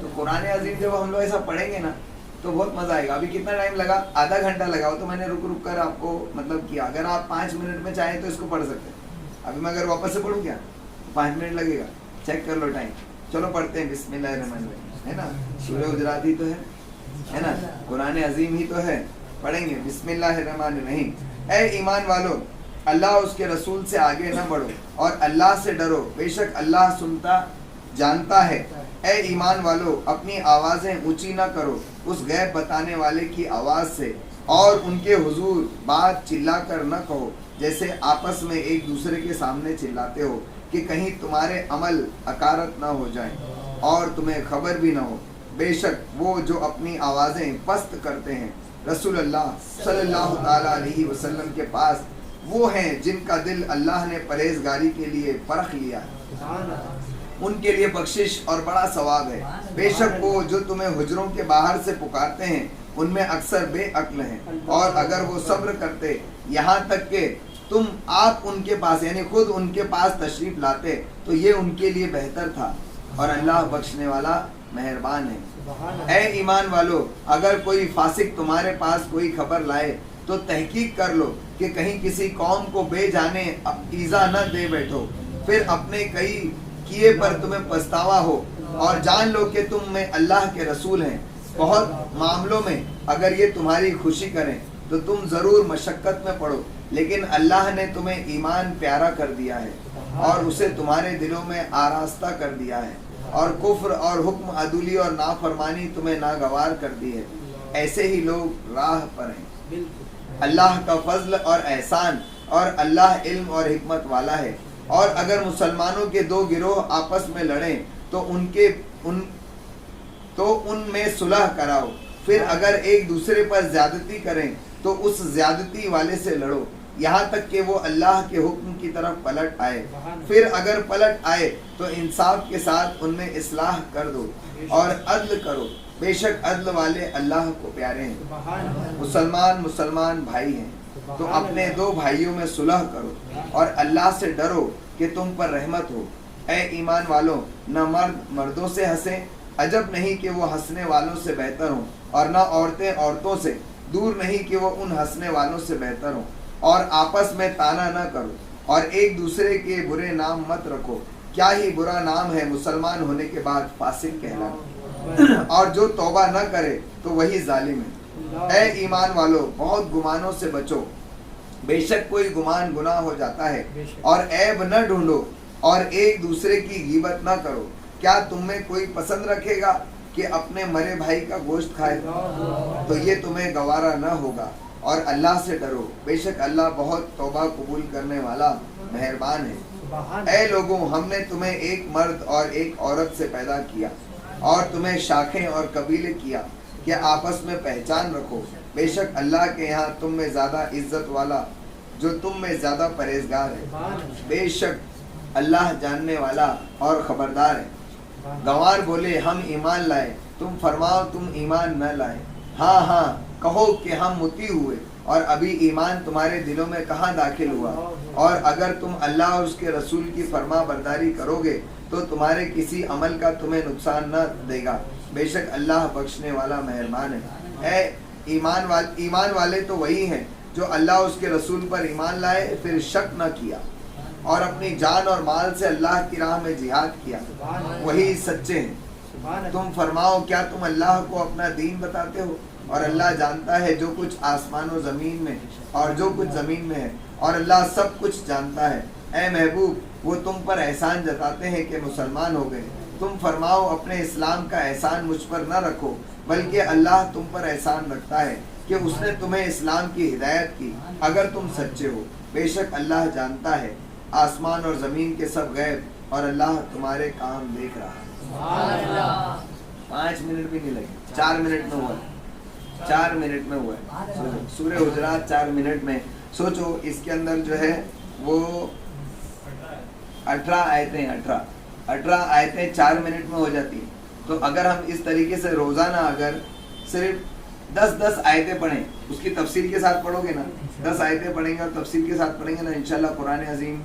تو قرآن عظیم جب ہم لوگ ایسا پڑھیں گے نا تو بہت مزہ آئے گا. ابھی کتنا ٹائم لگا؟ آدھا گھنٹہ لگا. وہ تو میں نے رک رک کر آپ کو مطلب کیا. اگر آپ 5 منٹ میں چاہیں تو اس کو پڑھ سکتے ہیں. ابھی میں اگر واپس سے پڑھوں کیا 5 منٹ لگے گا, چیک کر لو ٹائم. چلو پڑھتے ہیں. بسم اللہ الرحمن الرحیم, ہے نا. سورہ حجرات ہی تو ہے نا, قرآن عظیم ہی تو ہے. پڑھیں گے بسم اللہ الرحمن الرحیم. اے ایمان والو اللہ اس کے رسول سے آگے نہ بڑھو اور اللہ سے ڈرو, بے شک اللہ سنتا جانتا ہے. اے ایمان والو اپنی آوازیں اونچی نہ کرو اس غیب بتانے والے کی آواز سے, اور ان کے حضور بات چلا کر نہ کہو جیسے آپس میں ایک دوسرے کے سامنے چلاتے ہو, کہ کہیں تمہارے عمل اکارت نہ ہو جائیں اور تمہیں خبر بھی نہ ہو. بے شک وہ جو اپنی آوازیں پست کرتے ہیں رسول اللہ صلی اللہ تعالی علیہ وسلم کے پاس، وہ ہیں جن کا دل اللہ نے پرہیزگاری کے لیے پرکھ لیا ہے، ان کے لیے بخشش اور بڑا ثواب ہے۔ بے شک وہ جو تمہیں حجروں کے باہر سے پکارتے ہیں ان میں اکثر بے عقل ہیں، اور اگر وہ صبر کرتے یہاں تک کہ تم آپ ان کے پاس یعنی خود ان کے پاس تشریف لاتے تو یہ ان کے لیے بہتر تھا، اور اللہ بخشنے والا مہربان ہے۔ اے ایمان والو، اگر کوئی فاسق تمہارے پاس کوئی خبر لائے تو تحقیق کر لو کہ کہیں کسی قوم کو بے جانے ایذا نہ دے بیٹھو، پھر اپنے کئی کیے پر تمہیں پچھتاوا ہو، اور جان لو کہ تم میں اللہ کے رسول ہیں۔ بہت معاملوں میں اگر یہ تمہاری خوشی کریں تو تم ضرور مشقت میں پڑو، لیکن اللہ نے تمہیں ایمان پیارا کر دیا ہے اور اسے تمہارے دلوں میں آراستہ کر دیا ہے، اور کفر اور حکم عدولی اور نافرمانی تمہیں ناگوار کر دی ہے، ایسے ہی لوگ راہ پر ہیں۔ اللہ کا فضل اور احسان، اور اللہ علم اور حکمت والا ہے۔ اور اگر مسلمانوں کے دو گروہ آپس میں لڑیں تو ان میں صلح کراؤ، پھر اگر ایک دوسرے پر زیادتی کریں تو اس زیادتی والے سے لڑو یہاں تک کہ وہ اللہ کے حکم کی طرف پلٹ آئے، پھر اگر پلٹ آئے تو انصاف کے ساتھ ان میں اصلاح کر دو اور عدل کرو، بے شک عدل والے اللہ کو پیارے ہیں۔ مسلمان بھائی ہیں تو اپنے دو بھائیوں میں صلح کرو اور اللہ سے ڈرو کہ تم پر رحمت ہو۔ اے ایمان والو، نہ مرد مردوں سے ہنسیں، عجب نہیں کہ وہ ہنسنے والوں سے بہتر ہوں، اور نہ عورتیں عورتوں سے، دور نہیں کہ وہ ان ہنسنے والوں سے بہتر ہوں، اور آپس میں طعنہ نہ کرو، اور ایک دوسرے کے برے نام مت رکھو، کیا ہی برا نام ہے مسلمان ہونے کے بعد فاسق کہلانا، اور جو توبہ نہ کرے تو وہی ظالم ہے۔ اے ایمان والو، بہت گمانوں سے بچو، بے شک کوئی گمان گناہ ہو جاتا ہے، اور عیب نہ ڈھونڈو، اور ایک دوسرے کی غیبت نہ کرو۔ کیا تم میں کوئی پسند رکھے گا کہ اپنے مرے بھائی کا گوشت کھائے؟ تو یہ تمہیں گوارا نہ ہوگا، اور اللہ سے ڈرو، بے شک اللہ بہت توبہ قبول کرنے والا مہربان ہے۔ اے لوگوں، ہم نے تمہیں ایک مرد اور ایک عورت سے پیدا کیا، اور تمہیں شاخیں اور قبیلے کیا کہ آپس میں پہچان رکھو، بے شک اللہ کے یہاں تم میں زیادہ عزت والا جو تم میں زیادہ پرہیزگار ہے، بے شک اللہ جاننے والا اور خبردار ہے۔ گوار بولے ہم ایمان لائے، تم فرماؤ تم ایمان نہ لائے، ہاں ہاں کہو کہ ہم مطیع ہوئے، اور ابھی ایمان تمہارے دلوں میں کہاں داخل ہوا؟ اور اگر تم اللہ اور اس کے رسول کی فرما برداری کرو گے تو تمہارے کسی عمل کا تمہیں نقصان نہ دے گا، بے شک اللہ بخشنے والا مہربان ہے۔ اے ایمان والے تو وہی ہیں جو اللہ اور اس کے رسول پر ایمان لائے، پھر شک نہ کیا، اور اپنی جان اور مال سے اللہ کی راہ میں جہاد کیا، وہی سچے ہیں۔ تم فرماؤ کیا تم اللہ کو اپنا دین بتاتے ہو؟ اور اللہ جانتا ہے جو کچھ آسمان و زمین میں اور جو کچھ زمین میں ہے، اور اللہ سب کچھ جانتا ہے۔ اے محبوب، وہ تم پر احسان جتاتے ہیں کہ مسلمان ہو گئے، تم فرماؤ اپنے اسلام کا احسان مجھ پر نہ رکھو، بلکہ اللہ تم پر احسان رکھتا ہے کہ اس نے تمہیں اسلام کی ہدایت کی، اگر تم سچے ہو، بے شک اللہ جانتا ہے آسمان اور زمین کے سب غیب، اور اللہ تمہارے کام دیکھ رہا ہے۔ 5 منٹ بھی نہیں لگے، 4 منٹ میں ہوا ہے، 4 منٹ میں ہوا ہے سورہ حجرات، 4 منٹ میں۔ سوچو اس کے اندر جو ہے وہ 18 آیتیں 18 آیتیں 4 منٹ میں ہو جاتی ہیں۔ تو اگر ہم اس طریقے سے روزانہ اگر صرف 10 آیتیں پڑھیں، اس کی تفصیل کے ساتھ پڑھو گے نا، 10 آیتیں پڑھیں گے اور تفصیل کے ساتھ پڑھیں گے نا، انشاءاللہ قرآن عظیم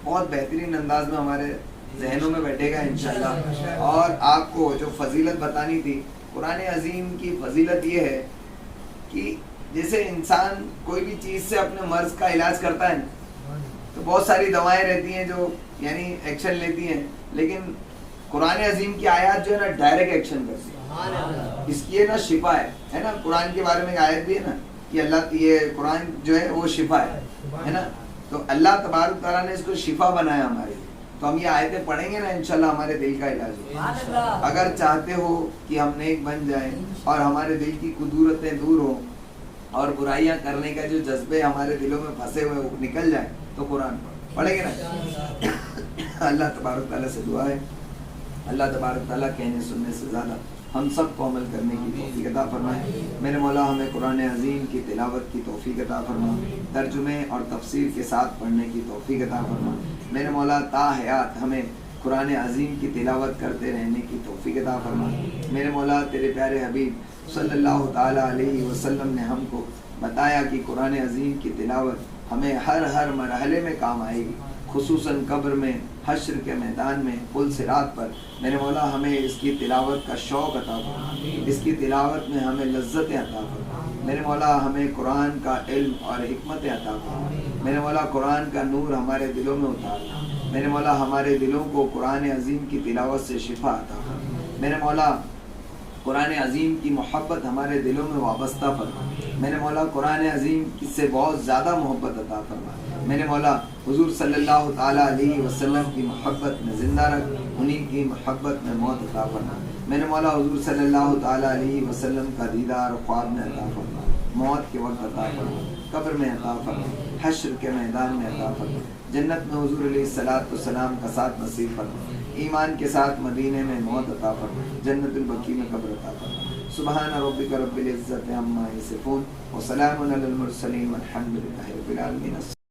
بہت بہترین انداز میں ہمارے ذہنوں میں بیٹھے گا انشاءاللہ۔ اور آپ کو جو فضیلت بتانی تھی، قرآن عظیم کی فضیلت یہ ہے کہ جیسے انسان کوئی بھی چیز سے اپنے مرض کا علاج کرتا ہے تو بہت ساری دوائیں رہتی ہیں جو یعنی ایکشن لیتی ہیں، لیکن قرآن عظیم کی آیات جو ہے نا ڈائریکٹ ایکشن کرتی ہے، اس کی نا شفا ہے نا۔ قرآن کے بارے میں ایک آیت بھی ہے نا کہ اللہ یہ قرآن جو ہے وہ شفا ہے نا، تو اللہ تبارک تعالیٰ نے اس کو شفا بنایا ہمارے، تو ہم یہ آیتیں پڑھیں گے نا انشاءاللہ ہمارے دل کا علاج ہوگا۔ اگر چاہتے ہو کہ ہم نیک بن جائیں اور ہمارے دل کی کدورتیں دور ہوں اور برائیاں کرنے کا جو جذبے ہمارے دلوں میں پھنسے ہوئے وہ نکل جائیں تو قرآن پڑھیں گے نا۔ اللہ تبارک تعالیٰ سے دعا ہے، اللہ تبارک تعالیٰ کہنے سننے سے زیادہ ہم سب کو عمل کرنے کی توفیق عطا فرمائے۔ میرے مولا ہمیں قرآن عظیم کی تلاوت کی توفیق عطا فرما، ترجمے اور تفسیر کے ساتھ پڑھنے کی توفیق عطا فرما۔ میرے مولا تا حیات ہمیں قرآن عظیم کی تلاوت کرتے رہنے کی توفیق عطا فرما۔ میرے مولا تیرے پیارے حبیب صلی اللہ تعالیٰ علیہ وسلم نے ہم کو بتایا کہ قرآن عظیم کی تلاوت ہمیں ہر مرحلے میں کام آئے گی، خصوصاً قبر میں، حشر کے میدان میں، پل صراط پر۔ میرے مولا ہمیں اس کی تلاوت کا شوق عطا فرما، اس کی تلاوت میں ہمیں لذتیں عطا فرما۔ میرے مولا ہمیں قرآن کا علم اور حکمت عطا فرما۔ میرے مولا قرآن کا نور ہمارے دلوں میں اتارنا۔ میرے مولا ہمارے دلوں کو قرآن عظیم کی تلاوت سے شفا عطا فرما۔ میرے مولا قرآن عظیم کی محبت ہمارے دلوں میں وابستہ فرما۔ میرے مولا قرآن عظیم سے بہت زیادہ محبت عطا فرما۔ میرے مولا حضور صلی اللہ تعالیٰ علیہ وسلم کی محبت میں زندہ رکھ، انہی کی محبت میں موت عطا فرما۔ میرے مولا حضور صلی اللہ تعالیٰ علیہ وسلم کا دیدار خواب میں عطا فرما، موت کے وقت عطا فرما، قبر میں عطا فرما، حشر کے میدان میں عطا فرما، جنت میں حضور علیہ الصلوۃ والسلام کا ساتھ نصیب فرما، ایمان کے ساتھ مدینے میں موت عطا فرما، جنت البقیع میں قبر عطا فرما۔ سبحان ربک رب العزت عما یصفون وسلام علی المرسلین والحمد للہ رب العالمین۔